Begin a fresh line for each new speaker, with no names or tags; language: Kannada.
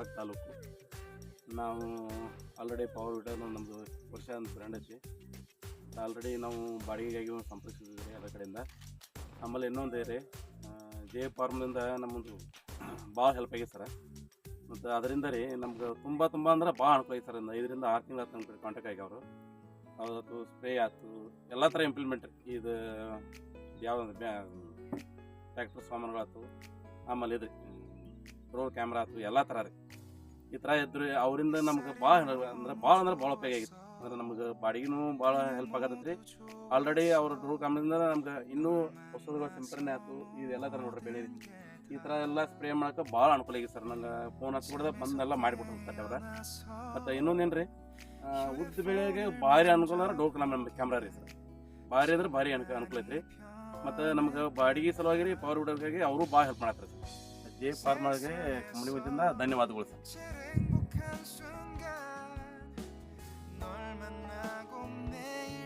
ಗೋಕಾಕ್ ತಾಲೂಕು. ನಾವು ಆಲ್ರೆಡಿ ಪವರ್ ವಿಡರ್ ನಮ್ಮದು ವರ್ಷ ಅಂತ ಫ್ರೆಂಡ್ ಐತಿ. ಆಲ್ರೆಡಿ ನಾವು ಬಾಡಿಗೆಗಾಗಿ ಸಂಪರ್ಕಿಸಿದ್ವಿ ಅದರ ಕಡೆಯಿಂದ. ಆಮೇಲೆ ಇನ್ನೊಂದು ರೀ ಜೆ ಫಾರ್ಮ್ನಿಂದ ನಮ್ಮದು ಭಾಳ ಹೆಲ್ಪ್ ಆಗಿದೆ ಸರ್. ಮತ್ತು ಅದರಿಂದ ರೀ ನಮ್ಗೆ ತುಂಬ ಅಂದ್ರೆ ಭಾಳ ಅನುಕೂಲ ಐತೆ ಸರ್. 5 ರಿಂದ 6 ತಿಂಗಳು ನಮ್ಗೆ ಕಾಂಟ್ಯಾಕ್ಟ್ ಆಗ್ಯಾವ್ರು. ಅದಾಯ್ತು, ಸ್ಪ್ರೇ ಆಯ್ತು, ಎಲ್ಲ ಥರ ಇಂಪ್ಲಿಮೆಂಟ್ ಇದು ಯಾವುದಂದ್ರೆ ಟ್ರ್ಯಾಕ್ಟರ್ ಸಾಮಾನುಗಳಾಯ್ತು, ಆಮೇಲೆ ಇದು ಡ್ರೋನ್ ಕ್ಯಾಮ್ರಾ ಆಯ್ತು, ಎಲ್ಲ ಥರ ರೀ. ಈ ಥರ ಇದ್ರೆ ಅವರಿಂದ ನಮ್ಗೆ ಭಾಳ ಭಾಳ ಉಪಯೋಗ ಆಗಿತ್ತು. ಅಂದ್ರೆ ನಮ್ಗೆ ಬಾಡಿಗೆನೂ ಭಾಳ ಹೆಲ್ಪ್ ಆಗತ್ತೈತೆ ರೀ. ಆಲ್ರೆಡಿ ಅವ್ರ ಡ್ರೋನ್ ಕ್ಯಾಮ್ರಿಂದ ನಮ್ಗೆ ಇನ್ನೂ ಔಷಧಿಗಳ ಸಿಂಪರಣೆ ಆಯ್ತು, ಇದೆಲ್ಲ ಥರ ನೋಡ್ರಿ ಬೆಳೆ ಈ ಥರ ಎಲ್ಲ ಸ್ಪ್ರೇ ಮಾಡೋಕೆ ಭಾಳ ಅನುಕೂಲ ಆಗಿದೆ ಸರ್. ನಂಗೆ ಫೋನ್ ಹಚ್ಬಿಡ್ದೆ ಬಂದೆಲ್ಲ ಮಾಡಿಬಿಟ್ಟು ಹೋಗ್ತಾರೆ ಅವ್ರ. ಮತ್ತು ಇನ್ನೊಂದೇನು ರೀ, ಉದ್ದ ಬೆಳೆಗೆ ಭಾರಿ ಅನುಕೂಲ ಅಂದ್ರೆ ಡ್ರೋನ್ ಕ್ಯಾಮ್ರಾ ರೀ ಸರ್. ಭಾರಿ ಅಂದ್ರೆ ಭಾರಿ ಅನುಕೂಲ ಐತ್ರಿ. ಮತ್ತು ನಮ್ಗೆ ಬಾಡಿಗೆ ಸಲುವಾಗಿ ರೀ ಪವರ್ ವಿಡರ್ಗಾಗಿ ಅವರು ಭಾಳ ಹೆಲ್ಪ್ ಮಾಡತ್ತಾರೆ ಸರ್. ಜೆ ಫಾರ್ಮರ್ಗೆ ಕಂಪ್ನಿ ವತಿಯಿಂದ ಧನ್ಯವಾದಗಳು ಸರ್.